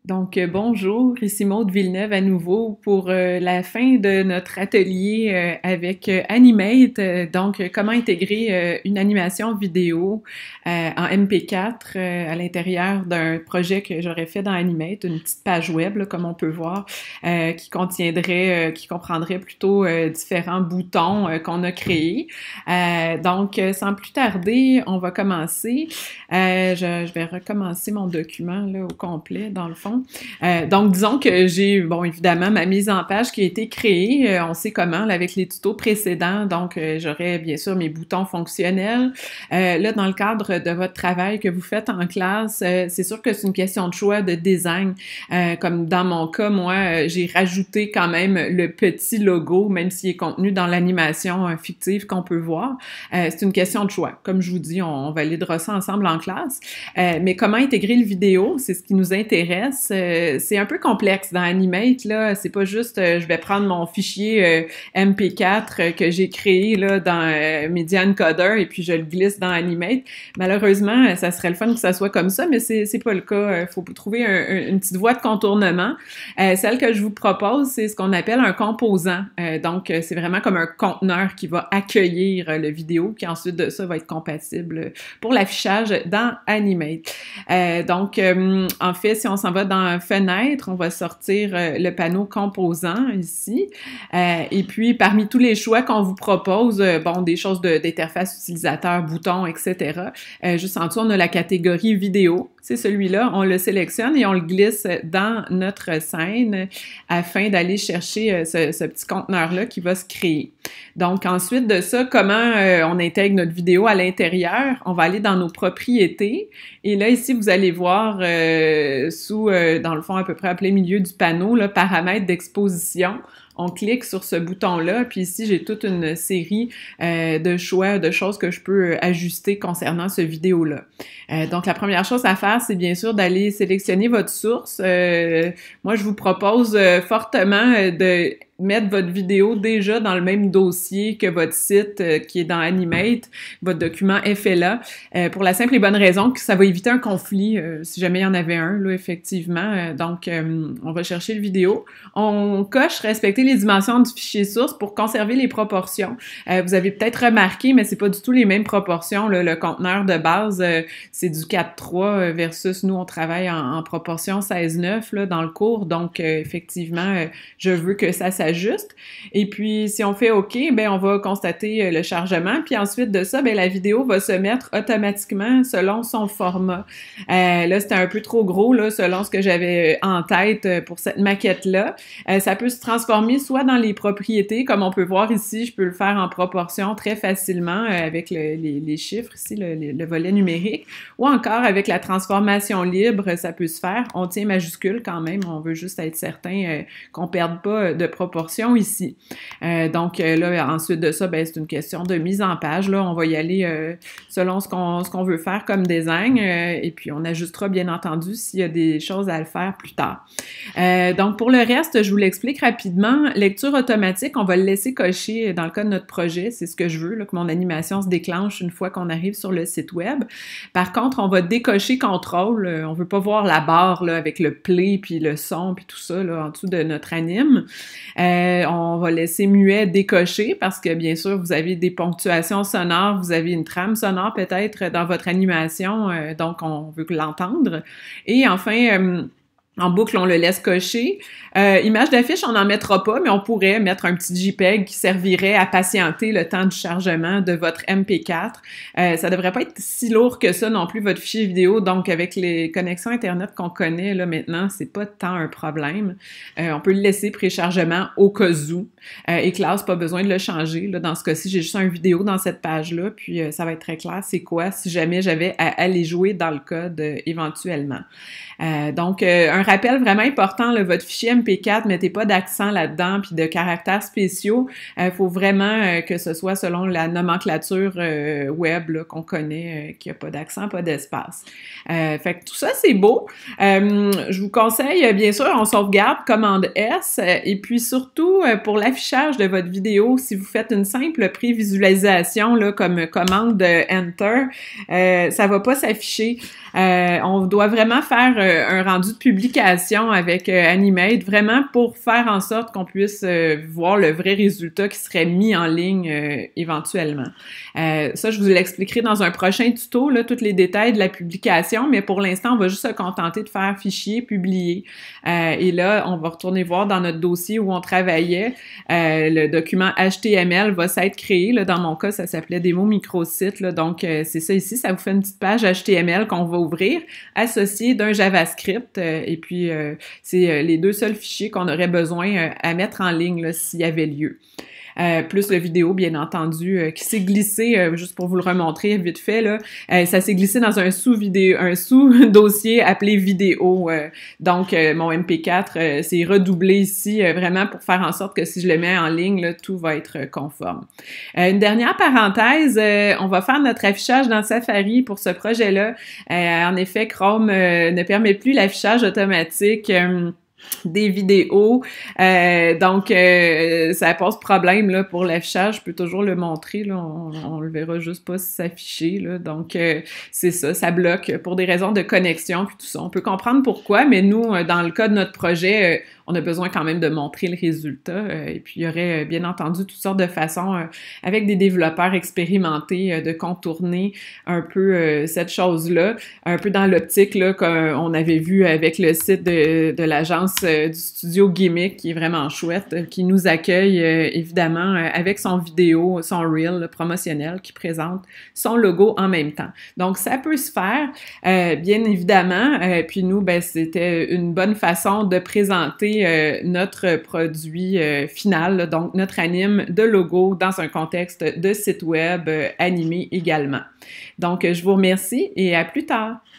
Bonjour, ici Maude Villeneuve à nouveau pour la fin de notre atelier avec Animate. Comment intégrer une animation vidéo en MP4 à l'intérieur d'un projet que j'aurais fait dans Animate, une petite page web, là, comme on peut voir, qui comprendrait plutôt différents boutons qu'on a créés. Sans plus tarder, on va commencer. Je vais recommencer mon document là, au complet, dans le fond. Disons que j'ai, évidemment, ma mise en page qui a été créée. On sait comment, là, avec les tutos précédents. J'aurai, bien sûr, mes boutons fonctionnels. Là, dans le cadre de votre travail que vous faites en classe, c'est sûr que c'est une question de choix de design. Comme dans mon cas, moi, j'ai rajouté quand même le petit logo, même s'il est contenu dans l'animation fictive qu'on peut voir. C'est une question de choix. Comme je vous dis, on validera ça ensemble en classe. Mais comment intégrer le vidéo, c'est ce qui nous intéresse. C'est un peu complexe dans Animate, là. C'est pas juste, je vais prendre mon fichier MP4 que j'ai créé là dans Media Encoder et puis je le glisse dans Animate. Malheureusement, ça serait le fun que ça soit comme ça, mais c'est pas le cas. Faut trouver une petite voie de contournement. Celle que je vous propose, c'est ce qu'on appelle un composant. C'est vraiment comme un conteneur qui va accueillir le vidéo, qui ensuite de ça va être compatible pour l'affichage dans Animate. En fait, si on s'en va dans Fenêtre, on va sortir le panneau composant ici. Et puis, parmi tous les choix qu'on vous propose, des choses d'interface utilisateur, boutons, etc. Juste en dessous, on a la catégorie vidéo. C'est celui-là, on le sélectionne et on le glisse dans notre scène afin d'aller chercher ce petit conteneur-là qui va se créer. Donc, ensuite de ça, comment on intègre notre vidéo à l'intérieur? On va aller dans nos propriétés. Et là, ici, vous allez voir dans le fond, à peu près à plein milieu du panneau, là, paramètres d'exposition. On clique sur ce bouton-là, puis ici, j'ai toute une série de choix, de choses que je peux ajuster concernant ce vidéo-là. La première chose à faire, c'est bien sûr d'aller sélectionner votre source. Moi, je vous propose fortement de mettre votre vidéo déjà dans le même dossier que votre site qui est dans Animate, votre document FLA, pour la simple et bonne raison que ça va éviter un conflit si jamais il y en avait un, là, effectivement. On va chercher le vidéo. On coche respecter les dimensions du fichier source pour conserver les proportions. Vous avez peut-être remarqué, mais c'est pas du tout les mêmes proportions, là. Le conteneur de base, c'est du 4:3 versus nous, on travaille en proportion 16:9 là, dans le cours. Effectivement, je veux que ça s'ajuste. Et puis, si on fait OK, on va constater le chargement. Puis ensuite de ça, la vidéo va se mettre automatiquement selon son format. Là, c'était un peu trop gros, là, selon ce que j'avais en tête pour cette maquette-là. Ça peut se transformer soit dans les propriétés, comme on peut voir ici, je peux le faire en proportion très facilement avec les chiffres ici, le volet numérique, ou encore avec la transformation libre, ça peut se faire. On tient majuscule quand même, on veut juste être certain qu'on perde pas de proportion ici. Là, ensuite de ça, c'est une question de mise en page. Là, on va y aller selon ce qu'on veut faire comme design, et puis on ajustera bien entendu s'il y a des choses à le faire plus tard. Pour le reste, je vous l'explique rapidement. Lecture automatique, on va le laisser cocher dans le cas de notre projet. C'est ce que je veux, là, que mon animation se déclenche une fois qu'on arrive sur le site web. Par contre, on va décocher contrôle. On veut pas voir la barre là, avec le play puis le son puis tout ça là, en dessous de notre anime. On va laisser muet décoché parce que bien sûr, vous avez des ponctuations sonores, vous avez une trame sonore peut-être dans votre animation, donc on veut l'entendre. Et enfin, en boucle, on le laisse cocher. Image d'affiche, on n'en mettra pas, mais on pourrait mettre un petit JPEG qui servirait à patienter le temps du chargement de votre MP4. Ça devrait pas être si lourd que ça non plus, votre fichier vidéo. Donc, avec les connexions Internet qu'on connaît là maintenant, c'est pas tant un problème. On peut le laisser préchargement au cas où. Et classe, pas besoin de le changer. Là, dans ce cas-ci, j'ai juste une vidéo dans cette page-là, puis ça va être très clair c'est quoi si jamais j'avais à aller jouer dans le code éventuellement. Un rappel vraiment important, là, votre fichier MP4, mettez pas d'accent là-dedans puis de caractères spéciaux. Faut vraiment que ce soit selon la nomenclature web là, qu'on connaît, qu'il n'y a pas d'accent, pas d'espace. Fait que tout ça, c'est beau. Je vous conseille, bien sûr, on sauvegarde, commande S, et puis surtout, pour l'affichage de votre vidéo, si vous faites une simple prévisualisation, là, comme commande Enter, ça va pas s'afficher. On doit vraiment faire un rendu de publication publication avec Animate, vraiment pour faire en sorte qu'on puisse voir le vrai résultat qui serait mis en ligne éventuellement. Ça, je vous l'expliquerai dans un prochain tuto, là, tous les détails de la publication, mais pour l'instant, on va juste se contenter de faire fichier, publier. Et là, on va retourner voir dans notre dossier où on travaillait. Le document HTML va s'être créé. Là, dans mon cas, ça s'appelait démo microsite. Là, donc, c'est ça ici. Ça vous fait une petite page HTML qu'on va ouvrir, associée d'un JavaScript. Et puis, c'est les deux seuls fichiers qu'on aurait besoin à mettre en ligne là, s'il y avait lieu. Plus le vidéo, bien entendu, qui s'est glissé, juste pour vous le remontrer vite fait, là, ça s'est glissé dans un sous-dossier appelé vidéo. Donc, mon MP4 s'est redoublé ici, vraiment pour faire en sorte que si je le mets en ligne, là, tout va être conforme. Une dernière parenthèse, on va faire notre affichage dans Safari pour ce projet-là. En effet, Chrome ne permet plus l'affichage automatique des vidéos, donc ça pose problème là pour l'affichage. Je peux toujours le montrer là, on le verra juste pas s'afficher là, donc c'est ça bloque pour des raisons de connexion puis tout ça. On peut comprendre pourquoi, mais nous dans le cas de notre projet, on a besoin quand même de montrer le résultat. Et puis il y aurait bien entendu toutes sortes de façons avec des développeurs expérimentés de contourner un peu cette chose-là, un peu dans l'optique là qu'on avait vu avec le site de l'agence du studio Gimmick, qui est vraiment chouette, qui nous accueille évidemment avec son vidéo, son reel promotionnel qui présente son logo en même temps. Donc ça peut se faire, bien évidemment. Puis nous, ben c'était une bonne façon de présenter notre produit final, là, donc notre anime de logo dans un contexte de site web animé également. Donc je vous remercie et à plus tard.